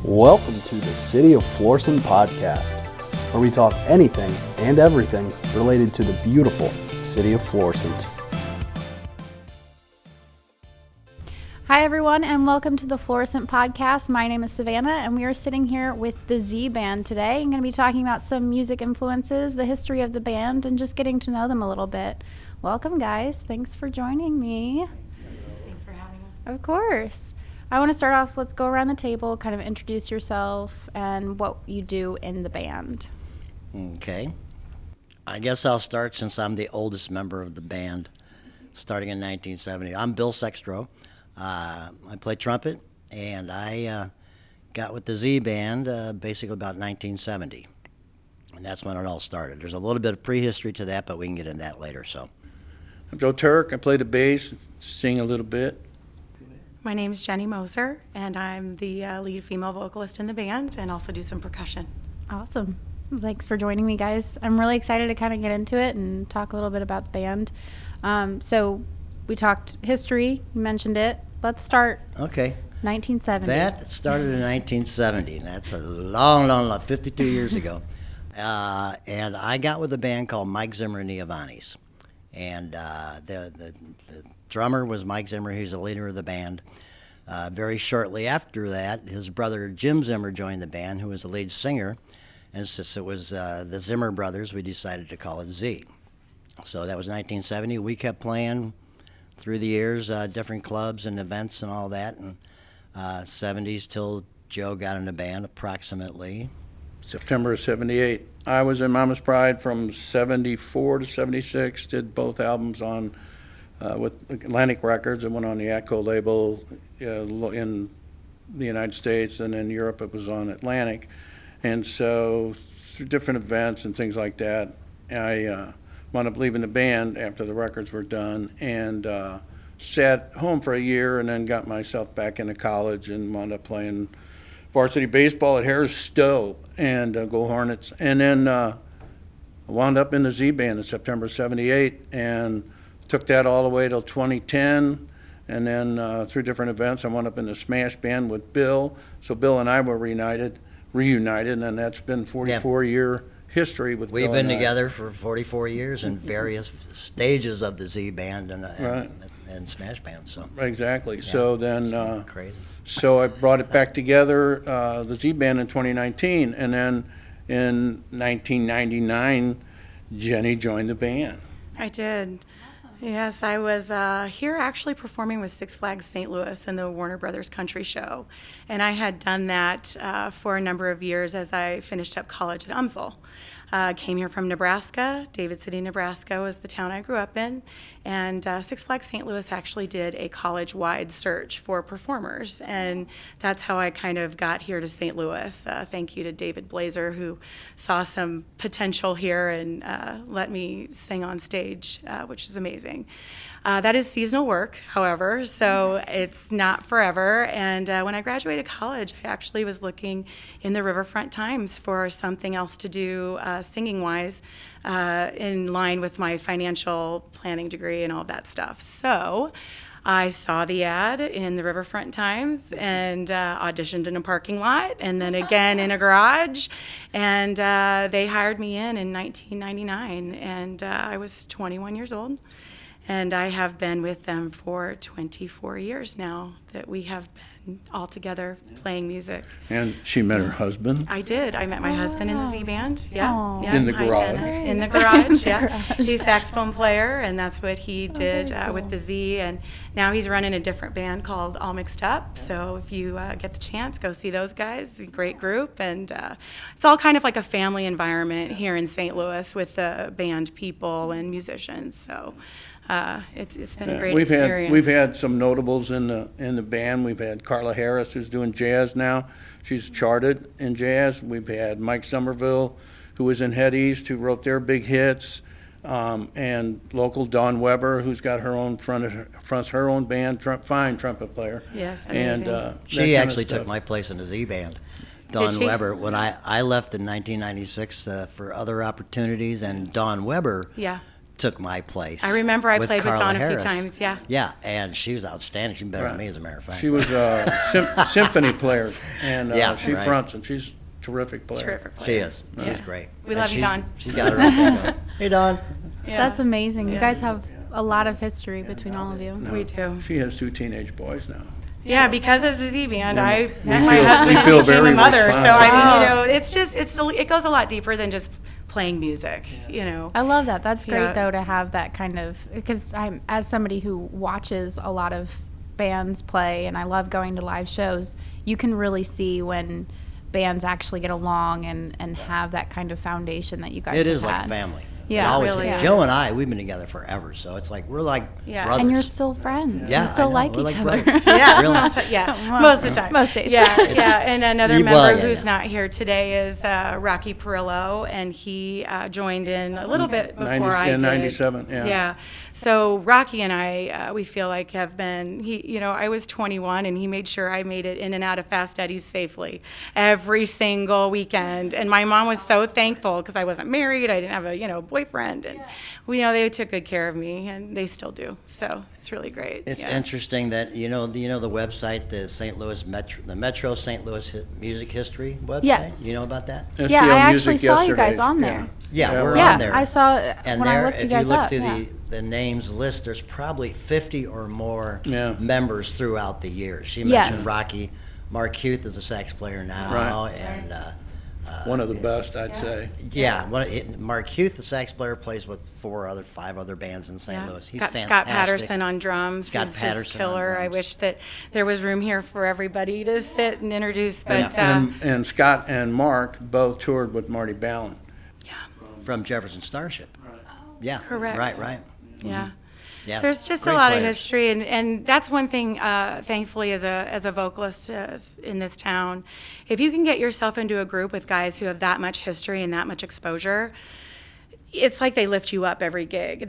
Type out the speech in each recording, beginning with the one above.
Welcome to the City of Florissant Podcast, where we talk anything and everything related to the beautiful City of Florissant. Hi everyone, and welcome to the Florissant Podcast. My name is Savannah, and we are sitting here with the Z Band today. I'm going to be talking about some music influences, the history of the band, and just getting to know them a little bit. Welcome, guys. Thanks for joining me. Thanks for having us. Of course. I want to start off, let's go around the table, kind of introduce yourself and what you do in the band. Okay. I guess I'll start since I'm the oldest member of the band, starting in 1970. I'm Bill Sextro. I play trumpet, and I got with the Z Band basically about 1970. And that's when it all started. There's a little bit of prehistory to that, but we can get into that later. So, I'm Joe Turk. I play the bass, sing a little bit. My name is Jenny Moser, and I'm the lead female vocalist in the band and also do some percussion. Awesome. Thanks for joining me, guys. I'm really excited to kind of get into it and talk a little bit about the band. So we talked history, you mentioned it. Let's start. Okay. 1970. That started in 1970, and that's a long, 52 years ago. And I got with a band called Mike Zimmer and the Ivannis. And the drummer was Mike Zimmer. He was the leader of the band. Very shortly after that, his brother Jim Zimmer joined the band, who was the lead singer. And since it was the Zimmer brothers, we decided to call it Z. So that was 1970. We kept playing through the years, different clubs and events and all that. And 70s till Joe got in the band, approximately. September of 78. I was in Mama's Pride from 74 to 76, did both albums on with Atlantic Records. It went on the Atco label in the United States, and in Europe it was on Atlantic. And so through different events and things like that, I wound up leaving the band after the records were done, and sat home for a year, and then got myself back into college and wound up playing varsity baseball at Harris Stowe and go Hornets. And then I wound up in the Z Band in September 78 and took that all the way till 2010. And then through different events, I wound up in the Smash Band with Bill. So Bill and I were reunited, and that's been 44-year history with We've Bill been and I. together for 44 years in various stages of the Z Band and Right. Smash Band. So Exactly. yeah, So it's then been crazy. So I brought it back together, the Z Band in 2019, and then in 1999, Jenny joined the band. I did. Yes, I was here actually performing with Six Flags St. Louis in the Warner Brothers Country Show. And I had done that for a number of years as I finished up college at UMSL. Came here from Nebraska. David City, Nebraska was the town I grew up in. And Six Flags St. Louis actually did a college-wide search for performers. And that's how I kind of got here to St. Louis. Thank you to David Blazer, who saw some potential here and let me sing on stage, which is amazing. That is seasonal work, however, so it's not forever. And when I graduated college, I actually was looking in the Riverfront Times for something else to do singing-wise in line with my financial planning degree and all that stuff. So I saw the ad in the Riverfront Times and auditioned in a parking lot and then again in a garage. And they hired me in 1999, and I was 21 years old. And I have been with them for 24 years now that we have been all together playing music. And she met her husband. I did. I met my husband in the Z Band. Yeah. In the Hi, garage. Dennis. In the garage, yeah. He's a saxophone player, and that's what he did with the Z. And now he's running a different band called All Mixed Up. So if you get the chance, go see those guys. Great group. And it's all kind of like a family environment here in St. Louis with the band people and musicians. So it's been a great experience. We've had some notables in the band. We've had Carla Harris, who's doing jazz now. She's charted in jazz. We've had Mike Somerville, who was in Head East, who wrote their big hits, and local Dawn Weber, who's got her own fronts her own band, fine trumpet player. Yes, amazing. And She actually took my place in the Z Band. Dawn she? Weber, when I left in 1996 for other opportunities, and Dawn Weber Yeah. took my place. I remember I played with Carla Dawn a few Harris. times, yeah. Yeah, and she was outstanding. She's better than Right. me, as a matter of fact. She was a symphony player, and Yeah, she right. fronts, and she's a terrific player. Terrific She player. is. Yeah. She's great. We And love you, Dawn. She's got her own thing going. Hey, Dawn. Yeah. That's amazing. You guys have a lot of history between all of you. No, We do. She has 2 teenage boys now. Yeah, because of the Z Band, Yeah, I we met my feel- husband we and feel became a very mother. So I mean, responsible. it's just it goes a lot deeper than just playing music. I love that. That's great Yeah. though to have that kind of, because I'm, as somebody who watches a lot of bands play and I love going to live shows, you can really see when bands actually get along and have that kind of foundation that you guys It have is like had. family. Yeah, It always really is. is. Joe and I, we've been together forever, so it's like we're like Yeah. brothers. And you're still friends. Yeah, You still I know. like We're each like other. brothers. Yeah, Really? most of the time. Most days. Yeah. And another Well, member yeah, who's yeah. not here today is Rocky Perillo, and he joined in a little bit before 90 I in did. 97, yeah. Yeah. So Rocky and I, we feel like have been. I was 21, and he made sure I made it in and out of Fast Eddie's safely every single weekend. And my mom was so thankful because I wasn't married, I didn't have a boyfriend, and they took good care of me, and they still do. So it's really great. It's yeah. interesting that the website, the St. Louis Metro, the Metro St. Louis Music History website. Yes. You know about that? Yeah, STL I actually Music saw you guys yesterday. on there. Yeah, Yeah, we're Yeah, on there. I saw And when there, I looked you if guys you look up. through Yeah. the names list, there's probably 50 or more Yeah. members throughout the years. She Yes. mentioned Rocky. Mark Huth is a sax player now, Right. and One of the best, I'd say. Mark Huth, the sax player, plays with 5 other bands in St. Yeah. Louis. He's Got fantastic. Scott Patterson on drums. Scott who's Patterson just on killer. I drums. wish that there was room here for everybody to sit and introduce, but And Scott and Mark both toured with Marty Ballin. From Jefferson Starship. Yeah. Correct. Right. yeah. Yeah. So there's just Great a lot of players. history, and that's one thing. Thankfully, as a vocalist in this town, if you can get yourself into a group with guys who have that much history and that much exposure, it's like they lift you up every gig.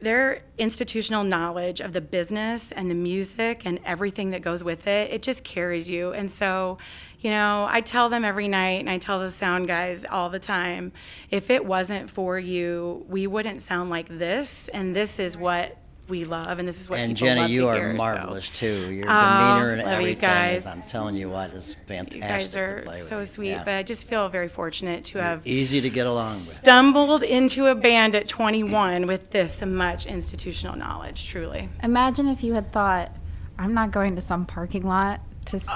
Their institutional knowledge of the business and the music and everything that goes with it, it just carries you. And so, I tell them every night, and I tell the sound guys all the time, if it wasn't for you, we wouldn't sound like this, and this is what we love, and this is what And people Jenny, love you to are hear, so. marvelous too. Your Oh, demeanor and love you everything guys. is, I'm telling you what, is fantastic. You guys to are play with. so sweet, Yeah. but I just feel very fortunate to have Easy to get along with. stumbled into a band at 21 with this much institutional knowledge, truly. Imagine if you had thought, I'm not going to some parking lot to sing.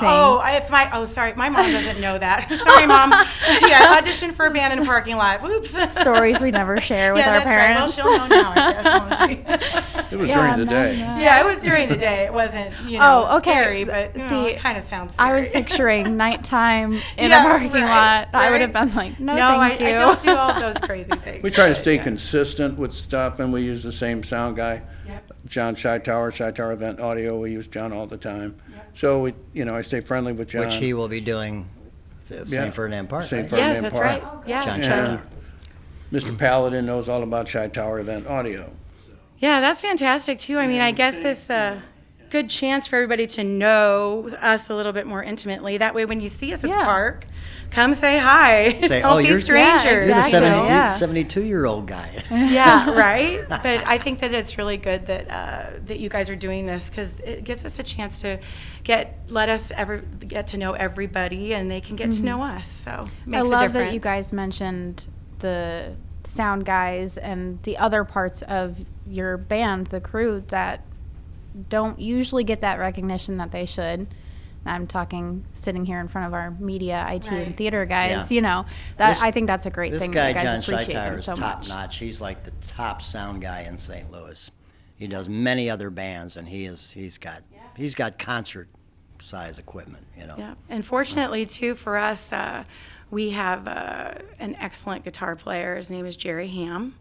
Sorry, my mom doesn't know that. Sorry, Mom. Yeah, I auditioned for a band in a parking lot. Whoops. Stories we never share with yeah, our that's parents. right. Well, she'll know now, I guess, won't she? It was Yeah, during the imagine day. that. Yeah, it was during the day. It wasn't, Oh, okay. scary, but See, it kind of sounds scary. I was picturing nighttime in Yeah, a parking right, lot. I would have right. been like, no, No, thank you. I don't do all those crazy things. We try to stay Yeah. consistent with stuff, and we use the same sound guy. Yep. John Shytower Event Audio, we use John all the time. So I stay friendly with John. Which he will be doing the Yeah. St. Ferdinand Park. St. right? Ferdinand Yes, that's Park. right. Yeah. John And Shytower. Mr. Paladin knows all about Shytower Event Audio. Yeah, that's fantastic too. I mean, I guess this good chance for everybody to know us a little bit more intimately. That way, when you see us at Yeah. the park, come say hi. Say, Don't oh, be you're- strangers. Yeah, You're the exactly. Yeah. 72-year-old guy. Yeah, right. But I think that it's really good that you guys are doing this because it gives us a chance to let us get to know everybody, and they can get to know us. So it makes I a love difference. that you guys mentioned the sound guys and the other parts of your band, the crew, that don't usually get that recognition that they should. I'm talking sitting here in front of our media, IT, and Right. theater guys. Yeah. That This- I think that's a great This thing. guy, that you John guys appreciate Shytower, them is so top much. notch. He's like the top sound guy in St. Louis. He does many other bands, and he's got concert size equipment. Yeah, and fortunately too for us, we have an excellent guitar player. His name is Jerry Hamm,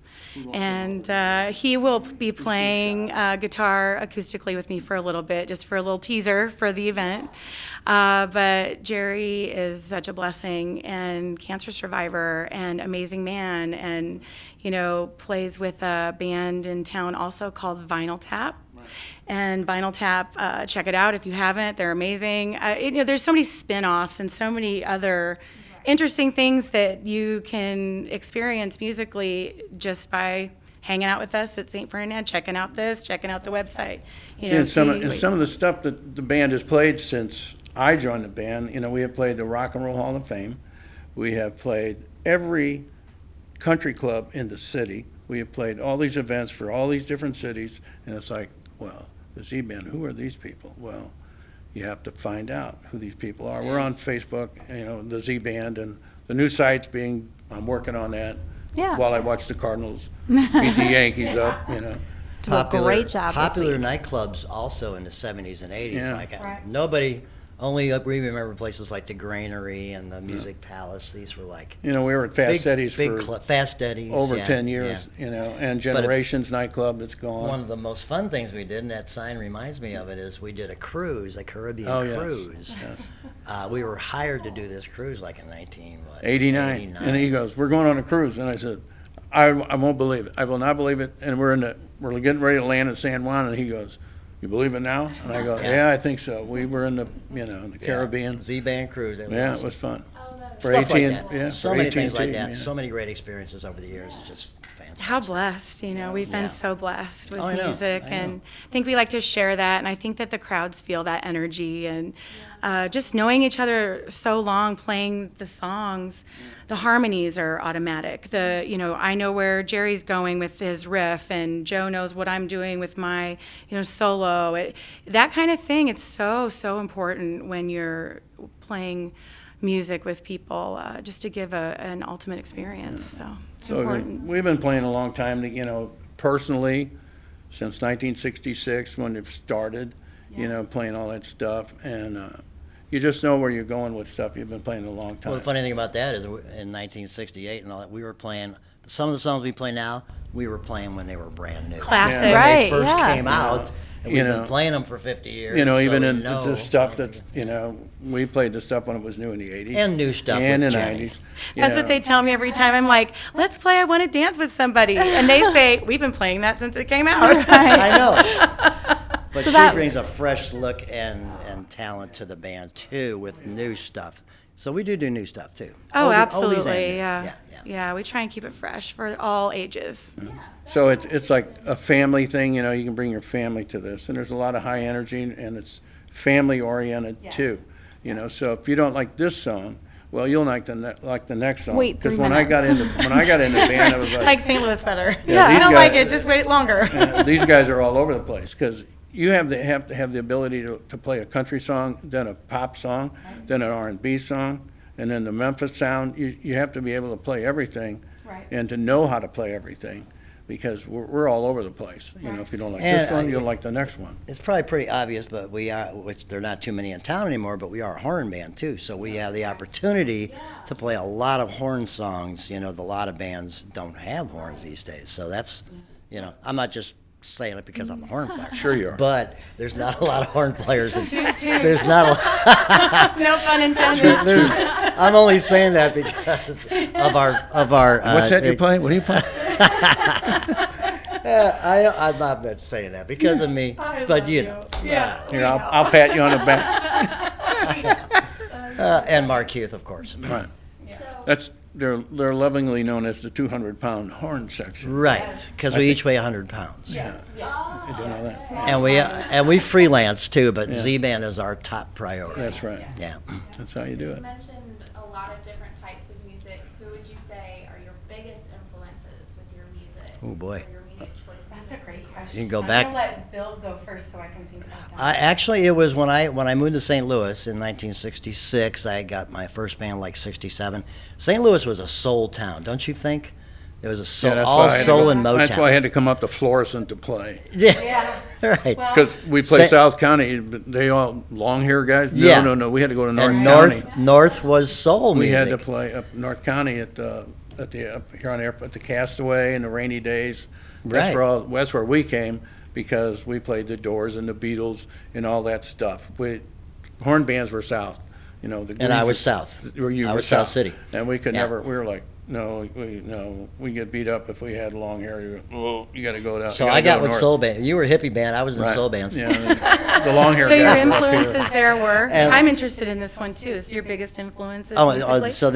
and he will be playing guitar acoustically with me for a little bit, just for a little teaser for the event. But Jerry is such a blessing and cancer survivor and amazing man, and plays with a band in town also called Vinyl Tap. And Vinyl Tap, check it out if you haven't. They're amazing. There's so many spin-offs and so many other interesting things that you can experience musically just by hanging out with us at St. Ferdinand, checking out the website. And some of the stuff that the band has played since I joined the band, we have played the Rock and Roll Hall of Fame. We have played every country club in the city. We have played all these events for all these different cities, and it's like, well, the Z Band, who are these people? Well, you have to find out who these people are. We're on Facebook, the Z Band, and the new site's I'm working on that while I watch the Cardinals beat the Yankees up, Do a great job this Popular week. nightclubs also in the 70s and 80s. Yeah. Nobody, only we remember places like the Granary and the Music Palace. These were like we were at Fast Eddie's for Fast Eddie's, over 10 years, and Generations nightclub that's gone. One of the most fun things we did, and that sign reminds me of it, is we did a cruise, a Caribbean cruise. Yes. We were hired to do this cruise like in 1989. And he goes, we're going on a cruise. And I said, I won't believe it. I will not believe it. And we're getting ready to land in San Juan, and he goes, you believe it now? And I go, yeah, I think so. We were in the, in the Caribbean. Z-Band cruise. It was fun. For Stuff like 18 that. yeah, So for many 18 things like too, that. yeah. So many great experiences over the years. It's just fantastic. How blessed, we've been Yeah. so blessed with I know, music, I know. and I think we like to share that, and I think that the crowds feel that energy, and just knowing each other so long, playing the songs, the harmonies are automatic. I know where Jerry's going with his riff, and Joe knows what I'm doing with my, solo. That kind of thing, it's so, so important when you're playing music with people, just to give an ultimate experience. So it's important. We've been playing a long time, personally, since 1966 when it started, playing all that stuff. And you just know where you're going with stuff. You've been playing a long time. Well, the funny thing about that is in 1968 and all that, we were playing, some of the songs we play now, we were playing when they were brand new. Classic. When Right, they first yeah. came out, and we've been playing them for 50 years. Even so in we know the stuff that's, we played the stuff when it was new in the 80s. And new stuff And with the Jenny. 90s. That's what they tell me every time. I'm like, let's play I Want to Dance with Somebody. And they say, we've been playing that since it came out. I know. But So she that- brings a fresh look and talent to the band, too, with new stuff. So we do new stuff, too. Oh, Oldies and absolutely, new. yeah. Yeah. Yeah, we try and keep it fresh for all ages. So it's like a family thing, you can bring your family to this. And there's a lot of high energy, and it's family-oriented, too. So if you don't like this song, well, you'll like the next song. Wait 3 Because when I got into the band, I was Like St. Louis weather. Yeah, I these don't guys- like it, just wait longer. these guys are all over the place because you have to have the ability to play a country song, then a pop song, then an R&B song, and then the Memphis sound. You have to be able to play everything, Right. and to know how to play everything, because we're all over the place. If you don't like And this one, you'll like the next one. It's probably pretty obvious, but we are, which there are not too many in town anymore, but we are a horn band, too. So we have the opportunity to play a lot of horn songs. A lot of bands don't have horns these days. So that's, I'm not just saying it because I'm a horn player. Sure you are. But there's not a lot of horn players. There's not a lot. No pun intended. I'm only saying that because of our. What's that you play? What do you play? I'm not just saying that because of me, but Yeah. Here, I'll pat you on the back. and Mark Hughes, of course. Right. They're lovingly known as the 200-pound horn section. Right, because we each weigh 100 pounds. Did you know that? And we freelance too, but Z-Band is our top priority. That's right. Yeah. That's how you do You it. mentioned a lot of different types of music. Who would you say are your biggest influences with your music? Oh, boy. Or your music choices? That's a great question. You can go I'm back- gonna let Bill go first so I can think about that. Actually, it was when I moved to St. Louis in 1966. I got my first band like 67. St. Louis was a soul town, don't you think? There was a soul, that's all why I had to soul go- and Motown. That's why I had to come up to Florissant to play. Yeah, right. Because we play Sa- South County, but they all long hair guys. No, Yeah. no. We had to go to North And County. North was soul We music. had to play up North County at the up here on air at the Castaway and the Rainy Days. Right. That's where we came because we played the Doors and the Beatles and all that stuff. Horn bands were South. The And I Greasers- was South. You I were was South City. And we could Yeah. never. We were like, no, we get beat up if we had long hair. You got to go down. So you gotta I got go with north. soul band. You were hippie band. I was in Right. soul bands. Yeah, the long hair So your guys were up here. influences there were. And- I'm interested in this one too. So your biggest influences. Oh, musically? so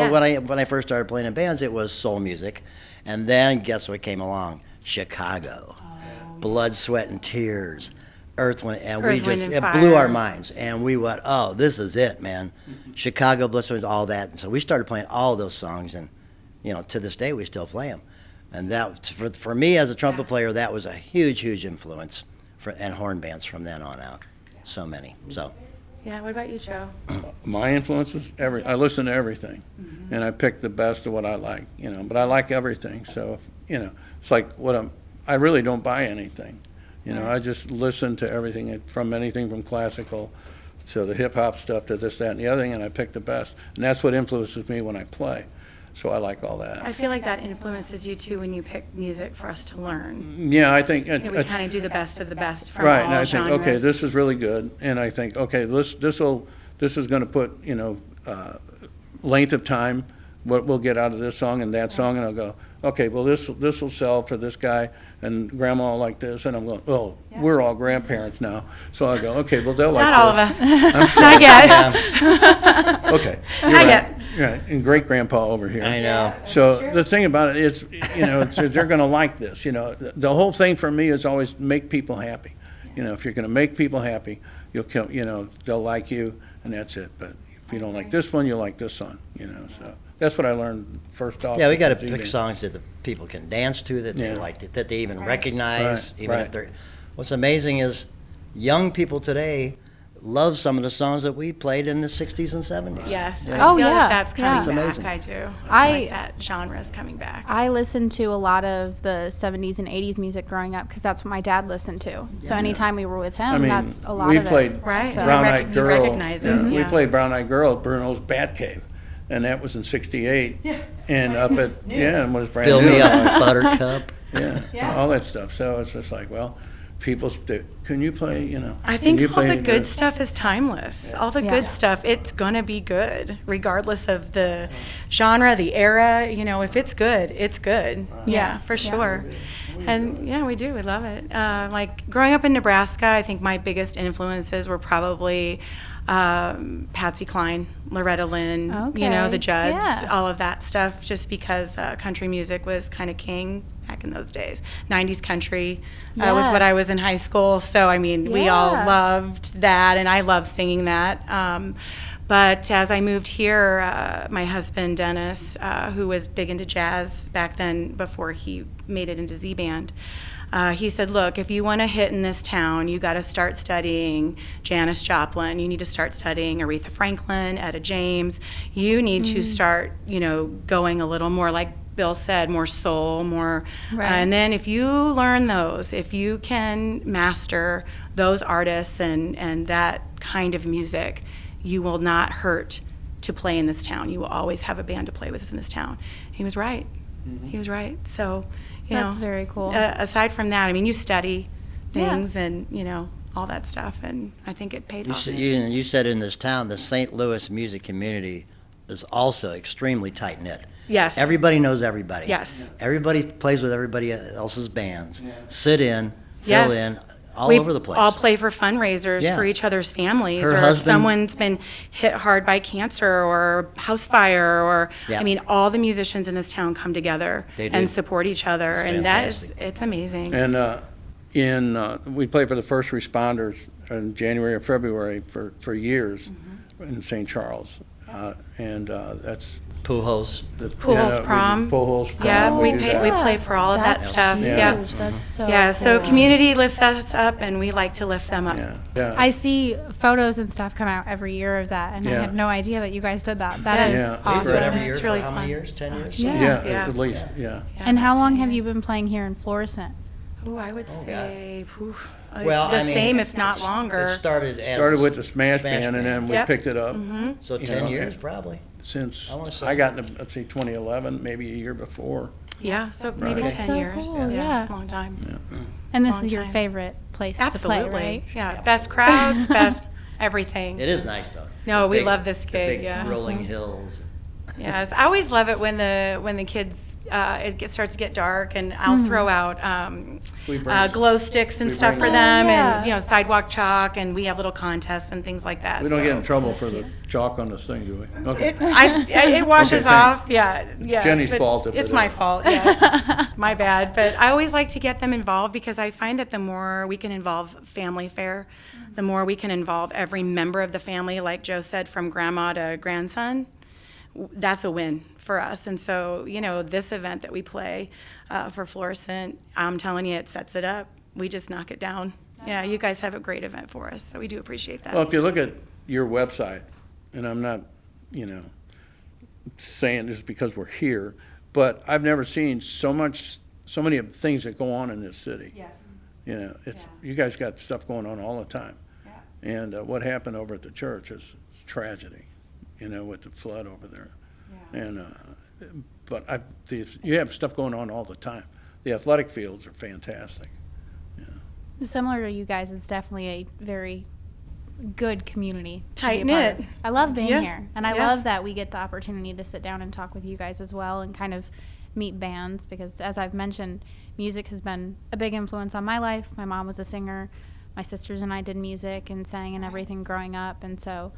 Yeah. when I first started playing in bands, it was soul music, and then guess what came along? Chicago, Blood, Sweat, and Tears, Earth, Wind, and Earth, Wind, and it Fire. blew our minds. And we went, oh, this is it, man. Chicago, Blood, Sweat, all that. And so we started playing all those songs, and to this day we still play them. And that, for me as a trumpet player, that was a huge, huge influence, and horn bands from then on out. So many. So. Yeah, what about you, Joe? My influences, I listen to everything, and I pick the best of what I like, but I like everything. So, it's like I really don't buy anything. I just listen to everything, from anything from classical to the hip-hop stuff to this, that, and the other thing, and I pick the best. And that's what influences me when I play. So I like all that. I feel like that influences you, too, when you pick music for us to learn. Yeah, I think... we kind of do the best of the best from right, all and I genres. think, okay, this is really good. And I think, okay, this is going to put, length of time, what we'll get out of this song and that song, and I'll go, okay, well, this will sell for this guy, and grandma will like this, and I'm going, oh, we're all grandparents now. So I go, okay, well, they'll like Not all of this. us. I'm sorry. Not yet. Okay. You're Not right. yet. Right, and great-grandpa over here. I know. So the thing about it is, they're going to like this. The whole thing for me is always make people happy. If you're going to make people happy, they'll like you, and that's it. But if you don't like this one, you'll like this song. So that's what I learned first off. Yeah, we got to with pick Z-Band. songs that the people can dance to, that they Yeah. like, that they even recognize, Right, even right. if they're. What's amazing is young people today love some of the songs that we played in the 60s and 70s. Yes. Yeah. I Oh, feel yeah, that that's coming It's back. amazing. I do. I- like that genre is coming back. I listened to a lot of the 70s and 80s music growing up because that's what my dad listened to. So anytime we were with him, I mean, that's a lot we of played it. Right. So- Brown You Eyed Girl. recognize it, We yeah. played Brown Eyed Girl at Bruno's Bat Cave, and that was in '68. And up at and was brand Fill new. me up, Buttercup. Yeah, all that stuff. So it's just like, well, people, can you play? I can you think all play the good stuff is timeless. All the Yeah. good stuff, it's gonna be good, regardless of the genre, the era. If it's good, it's good. Yeah, for sure. And yeah, we do. We love it. Like growing up in Nebraska, I think my biggest influences were probably Patsy Cline, Loretta Lynn, Okay. the Judds, Yeah. all of that stuff, just because country music was kind of king back in those days. 90s country was what I Yes. was in high school, so I mean, we all Yeah. loved that, and I love singing that. But as I moved here, my husband Dennis, who was big into jazz back then before he made it into Z-Band, he said, look, if you want to hit in this town, you got to start studying Janis Joplin. You need to start studying Aretha Franklin, Etta James. You need to start, going a little more, like Bill said, more soul, more. Right. And then if you learn those, if you can master those artists and that kind of music, you will not hurt to play in this town. You will always have a band to play with in this town. He was right. He was right. So, That's very cool. Aside from that, I mean, you study Yeah. things and, all that stuff, and I think it paid off. You said in this town, the St. Louis music community is also extremely tight-knit. Yes. Everybody knows everybody. Yes. Everybody plays with everybody else's bands. Sit in, Yes. fill in, all we over the place. all play for fundraisers Yeah. for each other's families, Her or if husband- someone's been hit hard by cancer or house fire, or Yeah. I mean, all the musicians in this town come together They do. and support each other, It's and that is fantastic. it's amazing. And we played for the first responders in January or February for years in St. Charles, and that's Pujols. the Pujols prom. Pujols prom. Yeah, we do pay, that. we play for all of that That's stuff. huge. Yeah. That's so Yeah, so cool. community lifts us up, and we like to lift them up. Yeah. I see photos and stuff come out every year of that, and I Yeah. had no idea that you guys did that. That is Yeah. They awesome. do it every It's year really for how fun. many years? 10 years? Yeah. Yeah, at least, yeah. And how about long 10 have you years. been playing here in Florissant? Ooh, I would say Well, the I mean, same, if not longer. It started as Started a with the Smash Band, and then we Yep. picked it up So you 10 know, years, and- probably. since I wanna say- I got into, let's see, 2011, maybe a year before. Yeah, so maybe Right. 10 So years. cool, yeah. Long time. And this Long is your time. favorite place Absolutely. to play, right? Yeah, best crowds, best everything. It is nice, though. No, The we big- love this the gig, big yeah. rolling hills. Yes, I always love it when the kids starts to get dark, and I'll throw out glow sticks and stuff for them, and sidewalk chalk, and we have little contests and things like that. We don't get in trouble for the chalk on this thing, do we? Okay. It washes Okay, off. Yeah, It's Jenny's but fault if it's it my is. fault. Yeah, my bad. But I always like to get them involved because I find that the more we can involve family fare, the more we can involve every member of the family, like Joe said, from grandma to grandson. That's a win for us. And so, this event that we play for Florissant, I'm telling you, it sets it up. We just knock it down. Yeah, you guys have a great event for us, so we do appreciate that. Well, if you look at your website, and I'm not, saying this because we're here, but I've never seen so many of things that go on in this city. Yes. You guys got stuff going on all the time. Yeah. And what happened over at the church is tragedy, with the flood over there. Yeah. And but you have stuff going on all the time. The athletic fields are fantastic. Similar to you guys, it's definitely a very good community. Tight-knit. I love being here, and I Yes. love that we get the opportunity to sit down and talk with you guys as well, and kind of meet bands, because as I've mentioned, music has been a big influence on my life. My mom was a singer. My sisters and I did music and sang and everything growing up, and so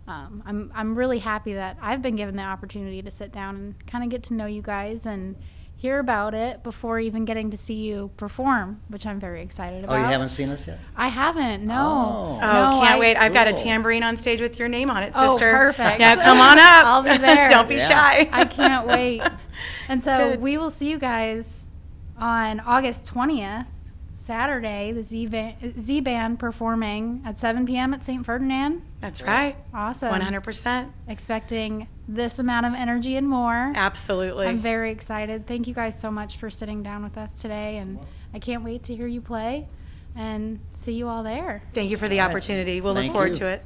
I'm really happy that I've been given the opportunity to sit down and kind of get to know you guys and hear about it before even getting to see you perform, which I'm very excited about. Oh, you haven't seen us yet? I haven't, no. Oh. Oh, can't wait. I've got a Cool. tambourine on stage with your name on it, Oh, sister. perfect. Yeah, come on up. I'll be there. Don't be Yeah. shy. I can't wait. And so Good. we will see you guys on August 20th, Saturday, the Z Band performing at 7 p.m. at St. Ferdinand. That's right. Awesome. 100%. Expecting this amount of energy and more. Absolutely. I'm very excited. Thank you guys so much for sitting down with us today, and I can't wait to hear you play and see you all there. Thank you for the All right. opportunity. We'll look Thank forward you. to it.